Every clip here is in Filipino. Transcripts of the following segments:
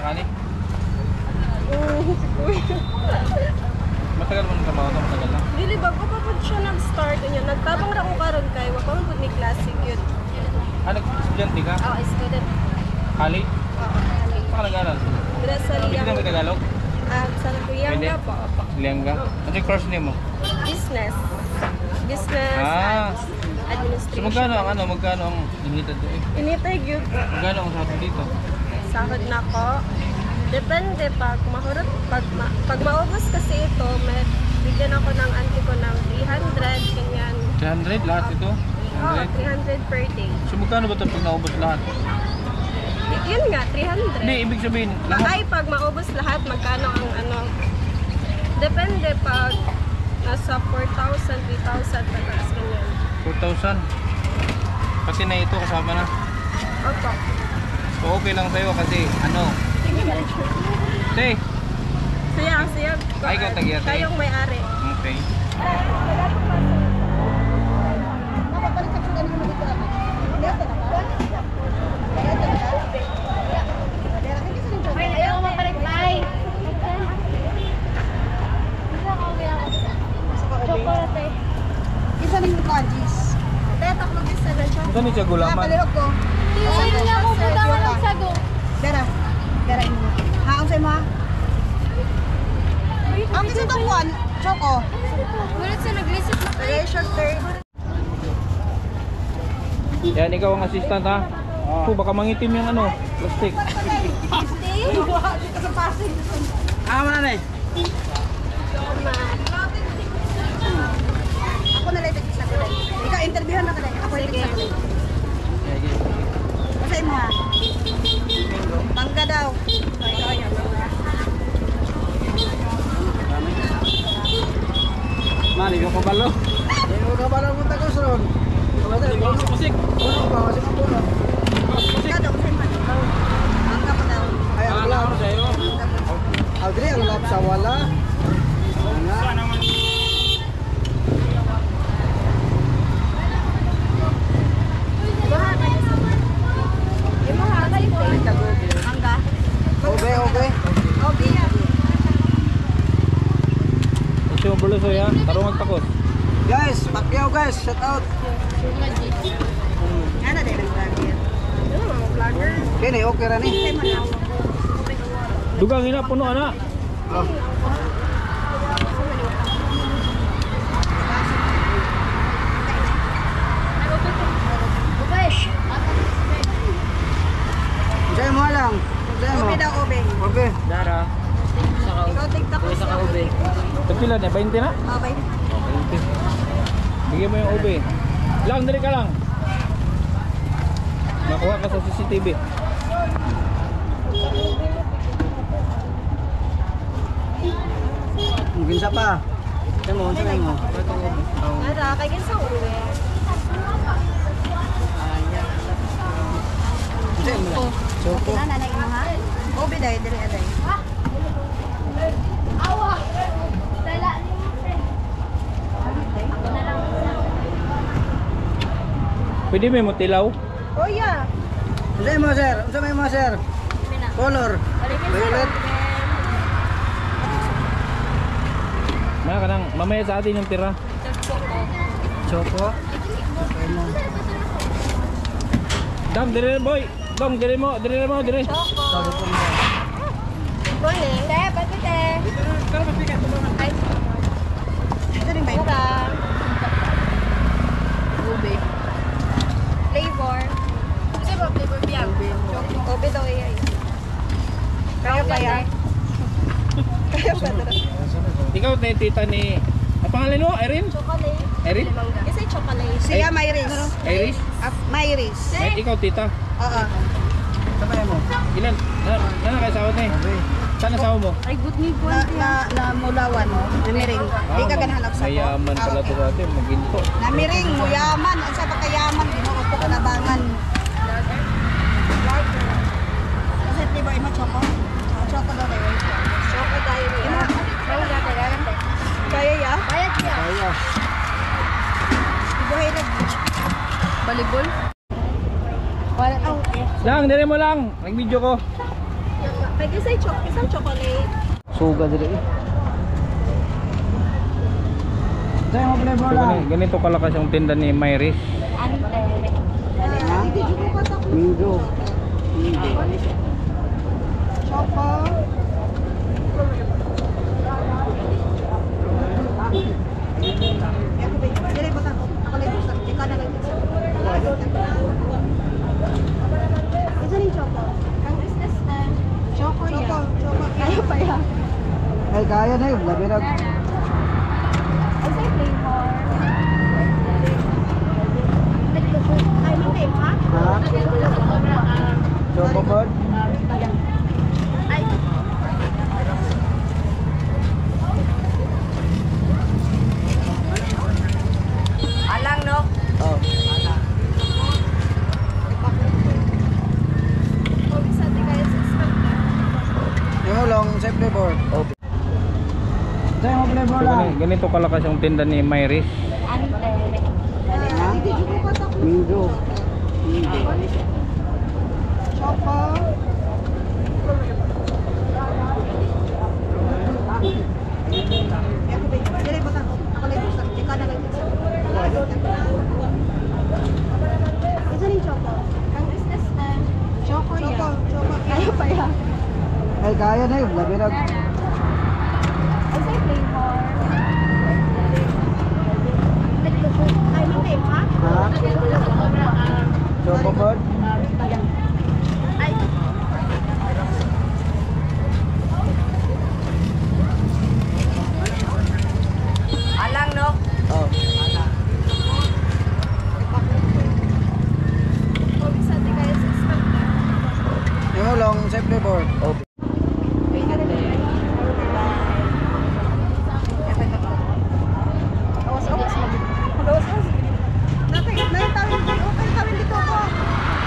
ani? Matagal mo nang trabaho ito, matagal lang. Dili bago pa po siya nag-start niya. Nagtabang ra ko karon kay wa pa man pud ni klase gyud. Ah, nag-estudyante ka? Oh, student. Kali? Oo, Saan ka nag-aaral? dira sa Pwede Liang. na may Tagalog? Sa Lianga po. Opo. Liangga? Ano yung course niya mo? Business. Business Ah. and administration. So magkano ang initad doon eh? Initay gyud. Magkano ang sahod dito? Sahod na ko. Depende pag mahurot pag maubos kasi ito, may bigyan ako ng auntie ko ng 300 ganyan. 300 lahat ito? Oh, 300 per day. So magkano ba ito pag naubos lahat? Yun nga, 300. Hindi, ibig sabihin, Ay, pag maubos lahat, magkano ang ano? Depende pag nasa 4,000, 3,000, pataas ganyan. 4,000. Pati na ito kasama na. Opo. So okay lang sa'yo kasi ano? Say! Siya. Ay, ikaw tag-iate. Kayong may-ari. Okay. Chocolate. Isa rin yung kajis. Tetak mo isa na chocolate. Saan niya gulaman? Napalihog ko. Hindi na ako puta nga ng sago. Dara. Dara imo. Haon sa imo ha? Ang isa to kuan, Choco. Gulit sa nag-lisip na kayo. Short term. Yan, ikaw ang assistant ha? Oh, baka mangitim yung ano, plastic. Dito sa passing. Mana na eh? Ako na lang sa kulay. Ikaw interviewhan na kada. Ako yung sa kulay. Basta imo ha. Bangga daw. Mali ka pa balo? Yung kabalo mo tagos ron. Ikaw sa musik. Puno pa kasi mapuno. Ikaw daw sa imo. Bangga pa daw. Ay, ang lap. sa'yo. Agri, ang lap sa wala. Saan naman? Bangga. Okay, okay. Obiya. Ito yung buloso ya, tarong magtakos. Guys, Pacquiao guys, shout out. Ano din ang vlogger? Vlogger. Kini, okay ra ni. Say mo na. Dugang ina, puno ana. Oh. Say mo lang. Say mo. Obi daw, obi. Okay. Dara. Ikaw tiktok ko sa obi. Tagpila na, 20 na? Okay. 20. Bigyan mo yung ube. Lang, dali ka lang. Nakuha ka sa CCTV. Mungkin sa pa. Say mo, say mo. Ara, kay sa uwi. Say mo lang. Choco. Na nanay mo ha? Obi daw, dili aday. Pwede mo tilaw? Oh yeah. Say mo sir. Unsa may mo sir? Color. Violet. Maya ka nang, mamaya sa atin yung tira. Choco. Say mo. Dam, dire boy. Dong, dire mo, dire. Sabi ko mo. Morning. Te, pati te. Ay. Ito rin ba yun? Mura. Obi. Flavor. Kasi ba flavor biyak? Obi daw iya. Kaya pa yan. Kaya pa dara. Ikaw na yung tita ni... Ang pangalan mo, Erin? Chocolate. Erin? Kasi chocolate. Siya Mayris. Iris? Mayris. Ay, ikaw tita. Oo. Sabay mo. Ilan? Na kasawa na eh. Okay. Saan asawa mo? Ay, good ni Na mulawan mo. Namiring. Di ka ganahanap sa Mayaman pala ito natin, maginto. Namiring, muyaman. Ang sa pagkayaman, ginuupo ka na bangan. Kasi di ba ima choco? Choco daw tayo. Choco diary. Kaya ya? Kaya ya. Kaya. Ibuhay na. Volleyball? Wala. Lang, dire mo lang. Nag-video ko. Pag isang chocolate. Suga dili. Sa'yo mo flavor lang. Ganito kalakas yung tinda ni Myris. Ante. Hindi ko ka sa Minggo. choco. Dili ko ta. Ako lang gusto. Ikaw na lang gusto. Isa rin choco. Ang business na. Choco Choco. yan. Choco. Kaya pa yan. Ay, kaya na yun. Labi na. Ang say flavor. Ay, hindi ha? Ha? Choco bird. Ay. Alang no? Oh. Kung sa atin kaya sa Yung long sa flavor. Okay. Sa'yo mo flavor lang. Ganito kalakas yung tinda ni Myris. Ante. Hindi ko ka sa Minggo. choco. Dili ko ta. Ako lang gusto. Ikaw na lang gusto. Isa rin choco. Ang business na. Choco Choco. yan. Choco. Kaya pa yan. Ay, kaya na yun. Labi na. Ang say flavor. Ay, hindi ha? Ha? Choco bird. Ay. Alang no? Oh. Kung sa atin kaya sa Yung long sa flavor. Okay.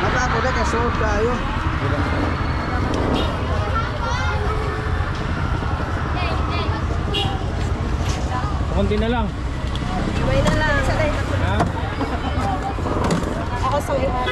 Matako na kasuot kayo. Kunti na lang. Iway na lang. Ha? Ako sa iwan.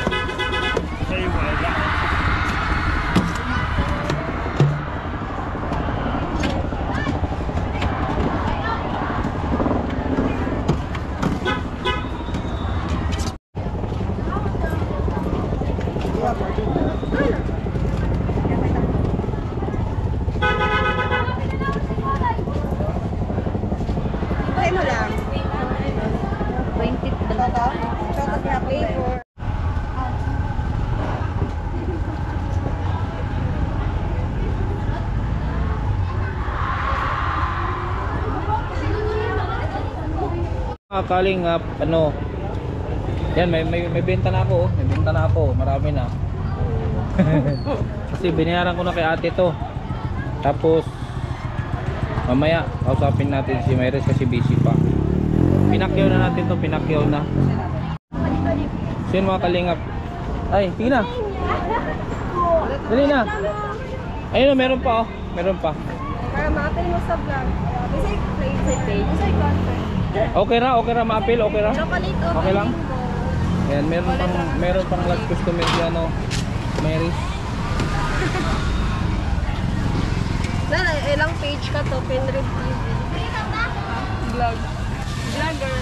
Ay mo lang. 20 Choco. Choco kaya flavor. Kalingap, ano, yan, may benta na ako, may benta na ako, marami na. Kasi binayaran ko na kay ate to. Tapos mamaya kausapin natin si Myris kasi busy pa. Pinakyaw na natin to, pinakyaw na. So yun mga kalingap. Ay, sige na. Dali na. Ayun, meron pa oh, meron pa. Para ma-apply mo sa vlog. Bisay plate sa page. Bisay content. Okay ra, ma-appeal, okay ra. Chocolate o Okay lang? Ayan, meron pang last customer si ano, Myris. Nala, ilang page ka to? Penrib TV. Vlog. Vlogger.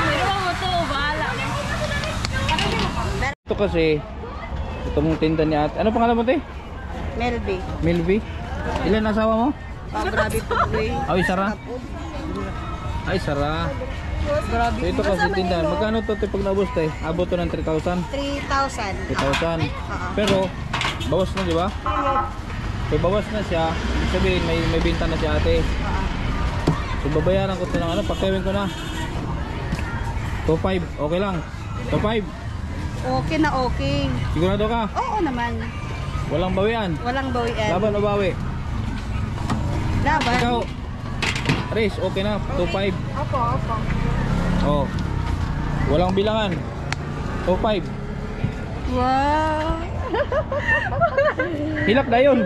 Pero mo to, bahala. Ito kasi, itong tinda ni ate. Ano pangalan mo te? Melby. Milby? Ilan asawa mo? Oh, grabe po. Ay, Sara. Ay, Sara. Grabe. So, ito kasi tindahan. Magkano to pag naubos tayo? Abot to ng 3,000? 3,000. 3,000. Pero, bawas na, di ba? So, bawas na siya. Ibig sabihin, may binta na si ate. So, babayaran ko ito ng ano, pagkawin ko na. 2,500. Okay lang. 2,500. Okay na okay. Sigurado ka? Oo naman. Walang bawian. Walang bawian. Laban o bawi? Laban. Ikaw, Riz, okay na. 2,500. Opo, opo. Oh. Walang bilangan. 2,500. Wow. Hilak na yun.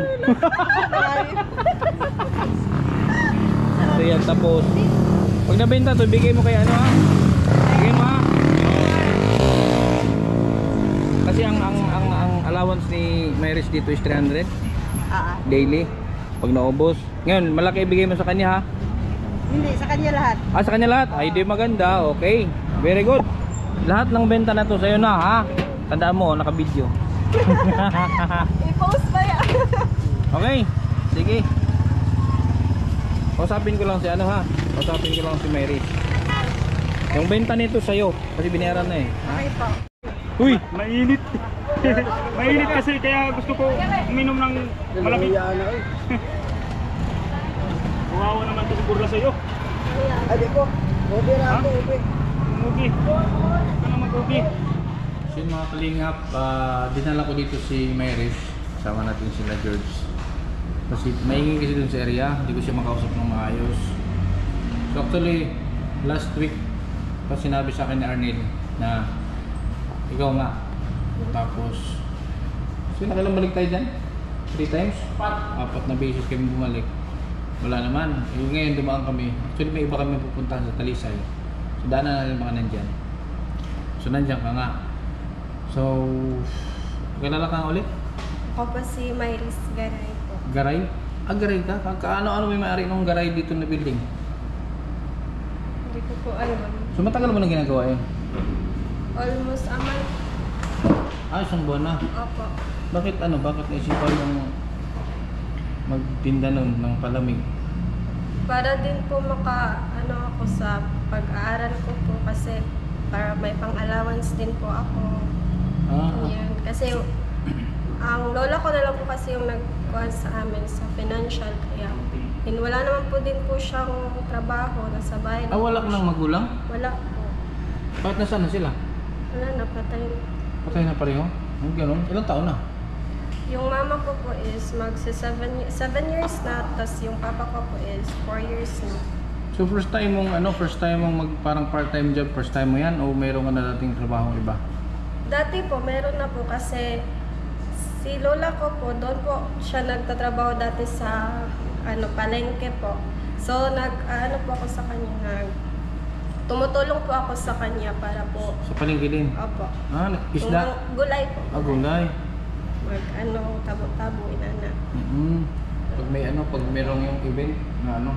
So yan, tapos pag nabenta to, bigay mo kay ano ha? Bigay mo ha? Kasi ang allowance ni Myris dito is 300 Ah, daily. Pag naubos. Ngayon, malaki ibigay mo sa kanya ha? hindi, sa kanya lahat. Ah, sa kanya lahat? Ay, di maganda. Okay. Very good. Lahat ng benta na to sa'yo na ha? Tandaan mo, naka-video. I-post ba yan? Okay. Sige. Kausapin ko lang si ano ha? Kausapin ko lang si Myris. Yung benta nito sa'yo. Kasi binayaran na eh. Okay po. Uy! Mainit. Mainit kasi kaya gusto ko uminom ng malamig. Kawawa naman ito siguro sa iyo. Adi ko. Ubi na ako, ubi. Umugi. Ito na mag-ugi. So yun mga kalingap, dinala ko dito si Myris. Sama natin sila George. Kasi maingay kasi dun sa area, hindi ko siya makausap ng maayos. So actually, last week pa sinabi sa akin ni Arnel na ikaw nga. Tapos, so nakailang balik tayo dyan? 3 times? 4 na beses kami bumalik. Wala naman. Ngayon dumaan kami. Actually may iba kami pupuntahan sa Talisay. So daanan natin mga nandyan. So nandyan ka nga. So, kilala ka nga ulit? Ako pa si Myris Garay po. Garay? Ah, Garay ka? Ano may may-ari ng Garay dito na building? Hindi ko po alam. So matagal mo na ginagawa yun? Almost a month. Ah, isang buwan na. Opo. Bakit bakit naisipan mong magtinda nun ng palamig? Para din po ako sa pag-aaral ko po kasi para may pang-allowance din po ako. Ah, Yan. Kasi ang lola ko na lang po kasi yung nagkuhan sa amin sa financial kaya wala naman po din po siyang trabaho, nasa bahay. wala ka ng magulang? Wala po. Bakit nasaan na sila? Wala na, patay. Patay na pareho? Ang ganun? Ilang taon na? Yung mama ko po is magsa 7 years na, tapos yung papa ko po is 4 years na. So first time mong parang part-time job, first time mo yan o mayroon ka na dating trabaho iba? Dati po, meron na po kasi si lola ko po, doon po siya nagtatrabaho dati sa palengke po. So po ako sa kanya, tumutulong po ako sa kanya para po, Sa palengke din? opo. Ah, isda? Gulay po. Ah, gulay. Tabo-tabo, inana. Pag mayroong yung event na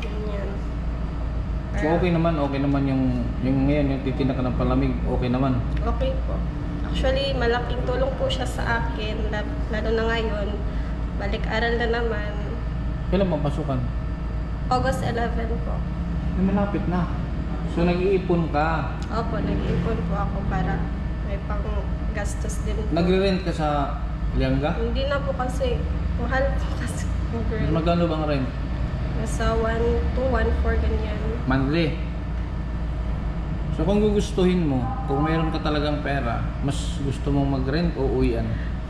Ganyan. So okay naman yung ngayon yung titinda ka ng palamig, okay naman. Okay po. Actually, malaking tulong po siya sa akin, lalo na ngayon. Balik-aral na naman. Kailan mapasukan? August 11 po. Malapit na. So nag-iipon ka. Opo, nag-iipon po ako para may pang gastos din po. Nagre-rent ka sa Lianga? Hindi na po kasi, mahal po kasi. Magkano bang rent? Nasa 1 to 1.4 ganyan. Monthly. So kung gugustuhin mo, kung mayroon ka talagang pera, mas gusto mong mag-rent o uwian?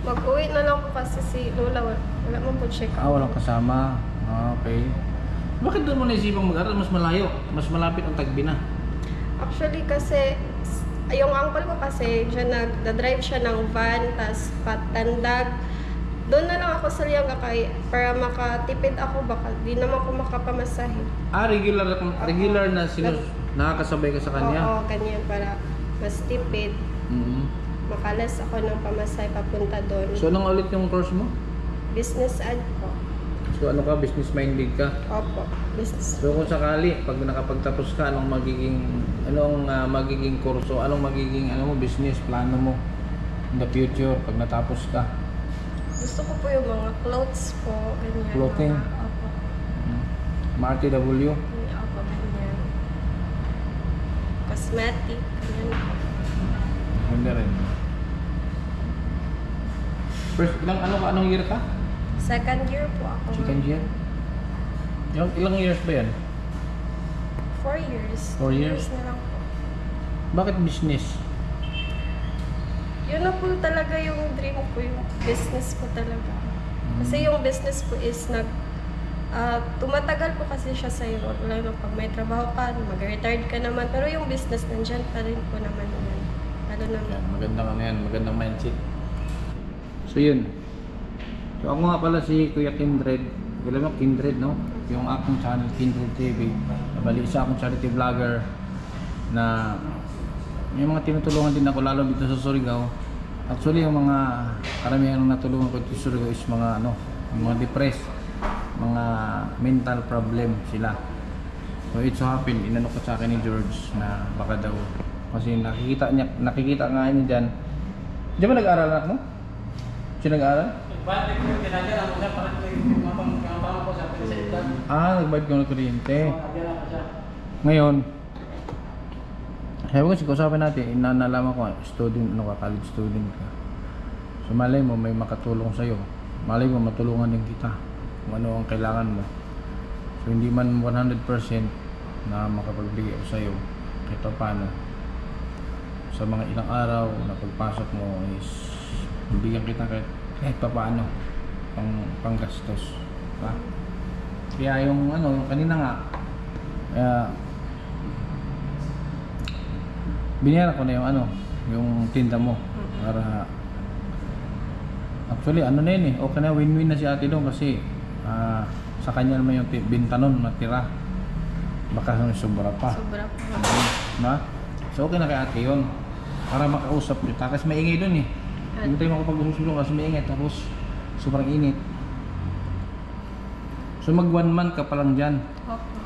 Mag-uwi na lang po kasi si Lola, wala mo po check out. Walang kasama. Ah, okay. Bakit doon mo naisipang mag-aral? Mas malayo, mas malapit ang Tagbi na. Actually kasi, yung uncle ko kasi, nagda-drive siya ng van, tas patandag. Doon na lang ako sa Lianga para makatipid ako, baka di naman ako makapamasahe. Ah, regular na nakakasabay ka sa kanya? Oo, ganyan, para mas tipid. Makalas ako ng pamasahe papunta doon. So anong ulit yung course mo? Business ad po. So ano ka, business minded ka? Opo, business. So kung sakali, pag nakapagtapos ka, anong magiging kurso, anong magiging business plano mo in the future pag natapos ka? Gusto ko po yung mga clothes po, ganyan. Clothing? Opo. RTW? Opo, ganyan. Cosmetic, ganyan po. Hindi rin. First, anong year ka? Second year po ako. Second year? Ilang years ba yan? 4 years. 4 years? Na lang po. Bakit business? Yun na po talaga yung dream ko, yung business ko talaga. Kasi yung business ko is tumatagal po kasi siya sa'yo. Lalo pag may trabaho ka, mag-retired ka naman. Pero yung business, nandyan pa rin po naman yan. Lalo na Magandang mindset. So yun. So ako nga pala si Kuya Kindred. Alam mo, Kindred, no? Yung akong channel, Kindred TV. Bali, isa akong charity vlogger na may mga tinutulungan din ako lalo dito sa Surigao Actually, yung mga karamihan ng natulungan ko dito Surigao is mga ano, yung mga depressed, mga mental problem sila. So it so happen, inano ko sa akin ni George na baka daw kasi nakikita nga niya diyan. Di ba nag-aaral anak mo? Siya nag-aaral? Nagbayad ko ng kuryente. Ngayon, sabi ko kasi kausapin natin, nalaman ko student, ano ka, college student ka. So malay mo may makatulong sa'yo. Malay mo matulungan din kita kung ano ang kailangan mo. So hindi man 100% na makapagbigay ako sa'yo kahit paano. Sa mga ilang araw na pagpasok mo is bibigyan kita kahit paano panggastos. Diba? Kaya yung ano, yung kanina nga binayaran ko na yung ano, yung tinda mo para actually ano na yun eh, okay na, win-win na si ate doon kasi sa kanya naman yung binta nun natira, baka sobra pa. Diba? So okay na kay ate yun para makausap kita kasi maingay doon eh, hindi tayo makapag-usulong kasi maingay tapos sobrang init. So mag 1 month ka pa lang dyan. Opo.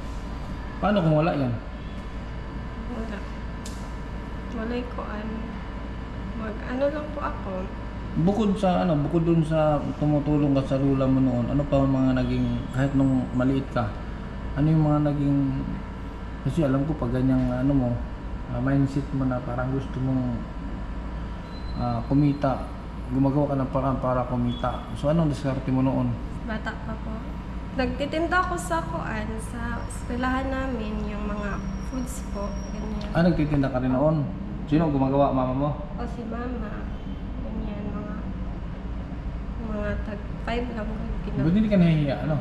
Paano kung wala yan? Wala. Walay ko ano lang po ako. Bukod dun sa tumutulong ka sa lula mo noon, ano pa ang mga naging, kahit nung maliit ka, ano yung mga naging, kasi alam ko pag ganyang ano mo, mindset mo na parang gusto mong kumita, gumagawa ka ng paraan para kumita. So anong diskarte mo noon? Bata pa po. Nagtitinda ako sa sa eskwelahan namin, yung mga foods po, ganyan. Nagtitinda ka rin noon? Sino ang gumagawa, mama mo? O si mama, ganyan, mga tag 5 lang. Ba't hindi ka nahihiya, ano?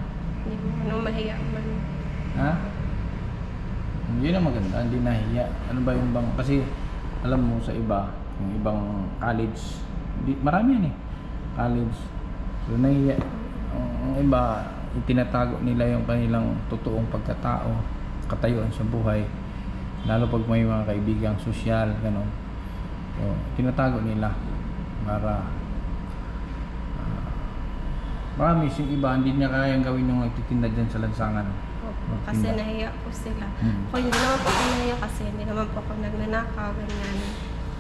Hindi mo mahiya man. Ha? Yun ang maganda, hindi nahihiya. Ano ba yung bang, kasi alam mo sa iba, yung ibang college, marami yan eh, college. So nahihiya, ang iba, itinatago nila yung kanilang totoong pagkatao, katayuan sa buhay, lalo pag may mga kaibigang sosyal, gano'n. So tinatago nila para marami yung iba hindi niya kayang gawin yung nagtitinda dyan sa lansangan. Opo, kasi nahiya po sila. Ako hindi naman po ako nahiya kasi hindi naman po ako nagnanakaw, ganyan.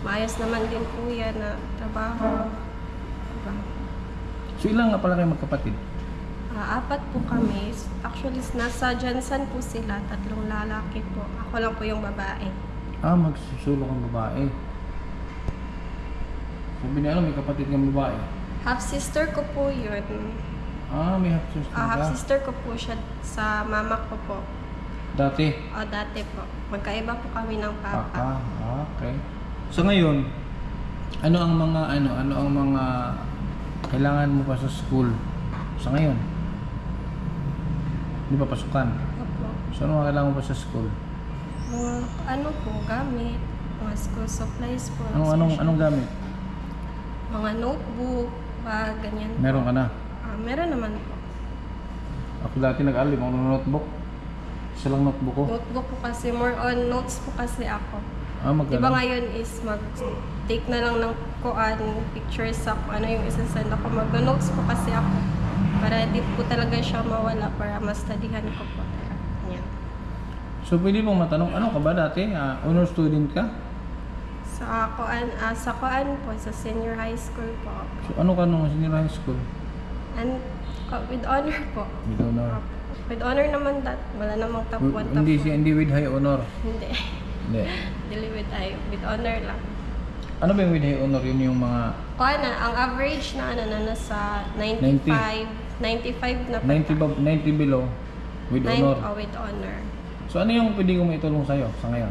Maayos naman din po yan na trabaho. Diba? So ilang nga pala kayo magkapatid? 4 po kami. Actually, nasa Jansan po sila. 3 lalaki po. Ako lang po yung babae. Magsusulong ang babae. Sabi niya, may kapatid ng babae. Half-sister ko po yun. May half-sister ka? Half-sister ko po siya sa mama ko po. Dati? Dati po. Magkaiba po kami ng papa. Okay. So ngayon, ano ang mga kailangan mo pa sa school sa ngayon? Di ba pasukan? Opo. So ano mga kailangan mo pa sa school? Mga gamit. Mga school supplies po. Anong gamit? Mga notebook, bag, ganyan po. Meron ka na? Meron naman po. Ako dati nag-alim ako ng notebook. Isa lang notebook ko. Notebook po kasi, more on notes po kasi ako. Magkano? Diba ngayon is mag-take na lang ng pictures sa ano yung isasend ako. Mag-notes po kasi ako. Para di po talaga siya mawala para ma-studyhan ko po. Yan. So pwede mong matanong, ano ka ba dati? Honor student ka? Sa kuan po, sa senior high school po. So ano ka nung senior high school? And with honor po. With honor? With honor naman wala namang top 1, top 2. Hindi with high honor? Hindi. Hindi. Dili with honor lang. Ano ba yung with high honor? Yun yung mga... Ang average na nasa 95. 95 na pa. 90 below with honor. With honor. So ano yung pwede kong maitulong sa'yo sa ngayon?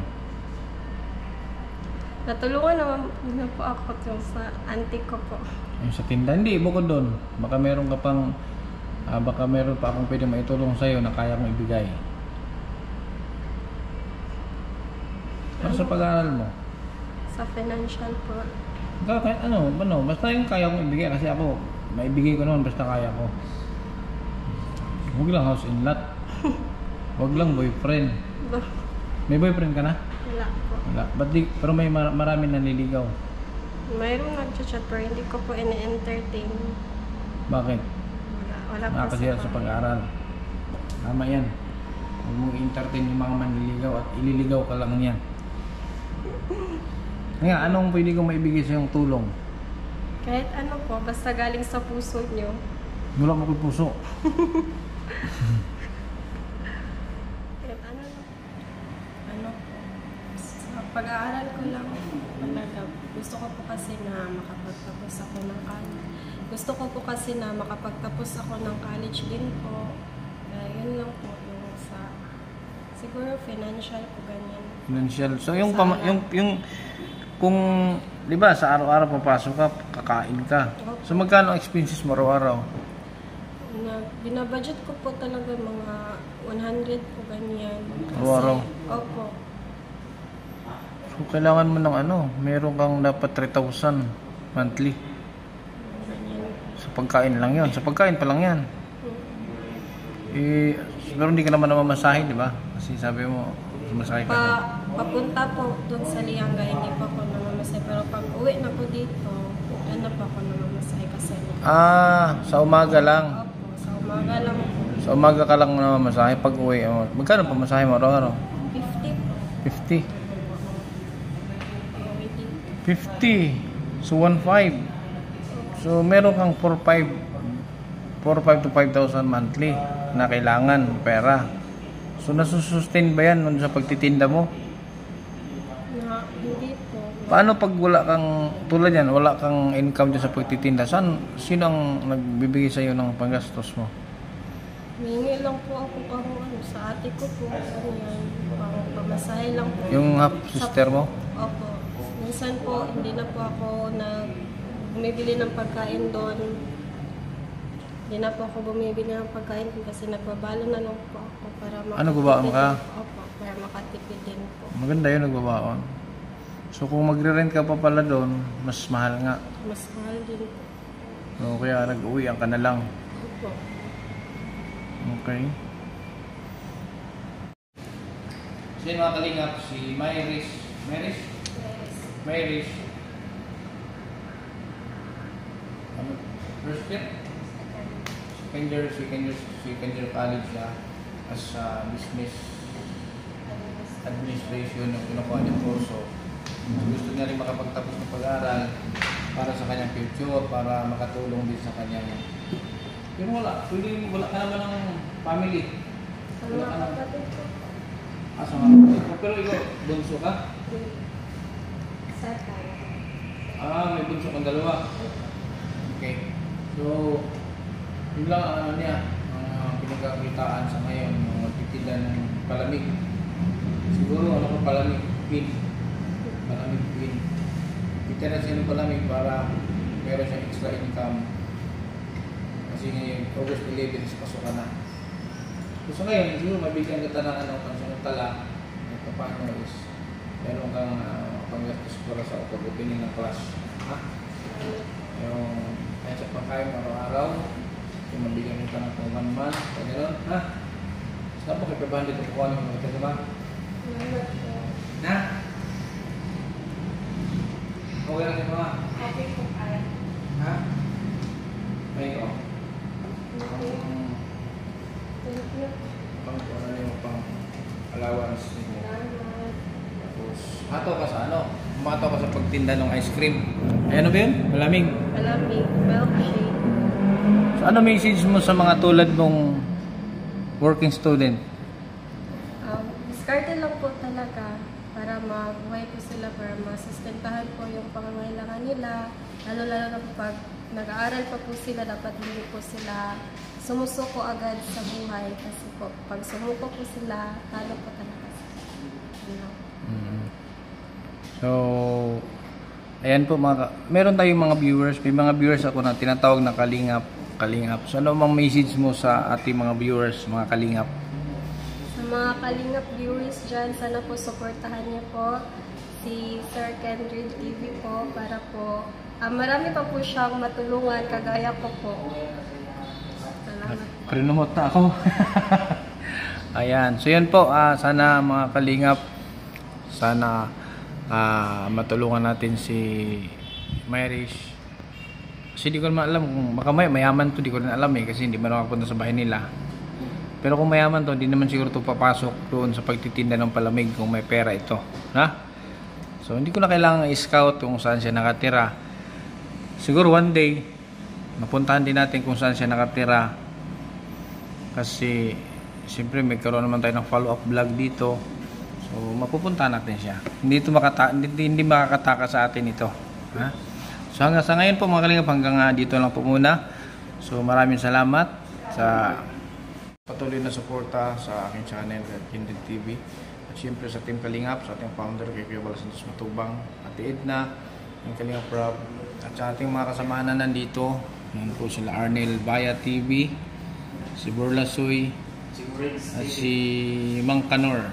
Natulungan naman na po ako yung sa auntie ko po. Yung sa tinda? Hindi, bukod doon. Baka meron ka pang... baka meron pa akong pwede maitulong sa'yo na kaya kong ibigay. Para sa pag-aaral mo? Sa financial po. Kahit ano, basta yung kaya kong ibigay kasi ako, maibigay ko naman basta kaya ko. Huwag lang house and lot. Huwag lang boyfriend. May boyfriend ka na? Wala po. Wala. Pero may marami nanliligaw. Mayroong nag-chat pero hindi ko po ini-entertain. Bakit? Wala po Nakakasira sa pag-aaral. Tama yan. Huwag mong i-entertain yung mga manliligaw at ililigaw ka lang yan. Ngayon, anong pwede kong maibigay sa yung tulong? Kahit ano po, basta galing sa puso nyo. Wala mo ko'y puso. Kahit ano po, sa pag-aaral ko lang talaga. Gusto ko po kasi na makapagtapos ako ng college. Gusto ko po kasi na makapagtapos ako ng college din po. Yun lang po yung sa siguro financial po ganyan. Financial. So yung kung 'di ba sa araw-araw papasok ka, kakain ka. So magkano ang expenses mo araw-araw? Binabudget ko po talaga mga 100 po ganyan. Araw-araw? Opo. So kailangan mo ng meron kang dapat 3,000 monthly. Sa pagkain lang 'yon. Sa pagkain pa lang 'yan. Pero hindi ka naman namamasahe, 'di ba? Kasi sabi mo, sumasahe ka. Papunta po doon sa Lianga, hindi pa ako namamasahe. Pero pag uwi na po dito, ano pa ako namamasahe kasi. Sa umaga lang. Opo, sa umaga lang po. Sa umaga ka lang namamasahe pag uwi. Magkano pamasahe mo araw-araw? 50 po. 50. Uwi dito. 50. So 1,500. So meron kang 4,500 to 5,000 monthly na kailangan pera. So nasusustain ba yan sa pagtitinda mo? Hindi po. Paano pag wala kang, tulad yan, wala kang income dyan sa pagtitinda? Sino ang nagbibigay sa iyo ng panggastos mo? Hingi lang po ako sa ate ko po. Pang pamasahe lang po. Yung half sister mo? Opo. Minsan po, hindi na po ako bumibili ng pagkain doon. Hindi na po ako bumibili ng pagkain kasi nagbabalo na lang po ako para makatipid. Ano, gubaon ka? Opo, para makatipid din po. Maganda yun, nagbabaon. So kung magre-rent ka pa pala doon, mas mahal nga. Mas mahal din po. So kaya nag-uwian ka na lang. Opo. Okay. Sino mga kalingap? Si Myris. Yes. Myris. First year? Second year college siya as business administration yung kinukuha niyang kurso. Gusto niya rin makapagtapos ng pag-aaral para sa kanyang future, para makatulong din sa kanyang. Pero wala ka naman ng family. Sa mga kapatid ko. Sa mga kapatid ko. Pero ikaw, bunso ka? Sa tayo. May bunso kang dalawa. Okay. So, yun lang ang niya, ang pinagkakitaan sa ngayon, yung magtitinda ng palamig. Siguro pa palamig queen. Palamig queen. Kita na siya ng palamig para meron siyang extra income. Kasi ngayon, August 11 is pasukan na. So ngayon, siguro mabigyan kita ng pansamantala at paano is meron kang panggastos para sa pag-opening ng class. Yung kahit sa pagkain araw-araw, kung mabigyan kita ng 1 month, gano'n, saan po kayo pabahan dito kukuha ng mga ito ba? Okay lang ito ba? Okay po kaya. May ito? Thank you. Pang allowance ninyo. Salamat. Tapos, Umataw ka sa pagtinda ng ice cream. Ay, ano ba yun? Malamig. Malamig. Milkshake. So, ano message mo sa mga tulad mong working student? Diskarte lang po talaga para mabuhay po sila, para masustentahan po yung pangangailangan nila. Lalo-lalo na po pag nag-aaral pa po sila, dapat hindi po sila sumusuko agad sa buhay. Kasi po, pag sumuko po sila, talo po talaga sila. So, ayan po meron tayong mga viewers. May mga viewers ako na tinatawag na kalingap. So, ano mang message mo sa ating mga viewers, mga kalingap? Sa mga kalingap viewers dyan, sana po supportahan niyo po si Sir Kendrick TV po para po marami pa po siyang matulungan kagaya ko po. Salamat. Prinumot na ako. Ayan. So, yan po. Sana mga kalingap, sana matulungan natin si Mayrish. Kasi di ko naman alam kung baka mayaman to, di ko rin alam eh kasi hindi man ako punta sa bahay nila. Pero kung mayaman to, di naman siguro to papasok doon sa pagtitinda ng palamig kung may pera ito. Ha? So hindi ko na kailangan i-scout kung saan siya nakatira. Siguro one day, mapuntahan din natin kung saan siya nakatira. Kasi siyempre may karoon naman tayo ng follow-up vlog dito. So mapupuntahan natin siya. Hindi makakataka sa atin ito. Ha? So hanggang sa ngayon po mga kalingap, hanggang dito lang po muna. So maraming salamat sa patuloy na suporta sa aking channel at Kindred TV. At siyempre sa Team Kalingap, sa ating founder kay Kuya Bal Santos Matubang, Ate Edna, yung Kalingap Rob, at sa ating mga kasamahan na nandito. Yan po sila Arnel Baya TV, si Burlasoy, at si Mang Kanor,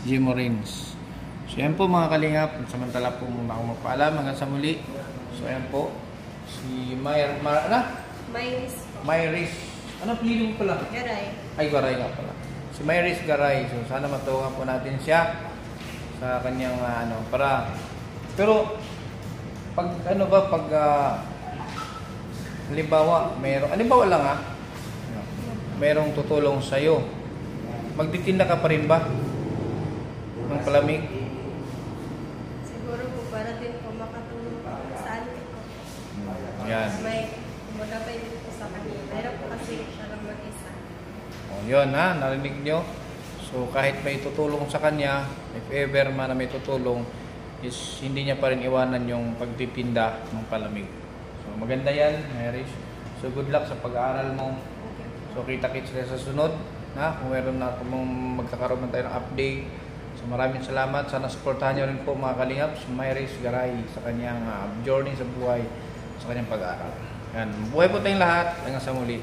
Jim Morins. So yan po mga Kalingap, samantala po muna akong magpaalam hanggang sa muli. So yan po, si Mayris. Ano pili mo pala? Garay. Ay, Garay nga pala. Si Mayris Garay. So sana matuwa po natin siya sa kanyang pero pag halimbawa lang merong tutulong sa iyo, magtitinda ka pa rin ba ng palamig? Siguro po para din po makatulong po sa akin ko. Yan. May magabay din po sa kanya. Pero po kasi siya lang mag-isa. O yun ha, narinig nyo. So kahit may tutulong sa kanya, if ever man na may tutulong, is hindi niya pa rin iwanan yung pagtitinda ng palamig. So maganda yan, Irish. So good luck sa pag-aaral mo. So kita-kits na sa sunod. Kung meron na magkakaroon tayo ng update. So maraming salamat. Sana supportahan nyo rin po mga Kalingap si Mayris Garay sa kanyang journey sa buhay, sa kanyang pag-aaral. Yan. Buhay po tayong lahat. Hanggang sa muli.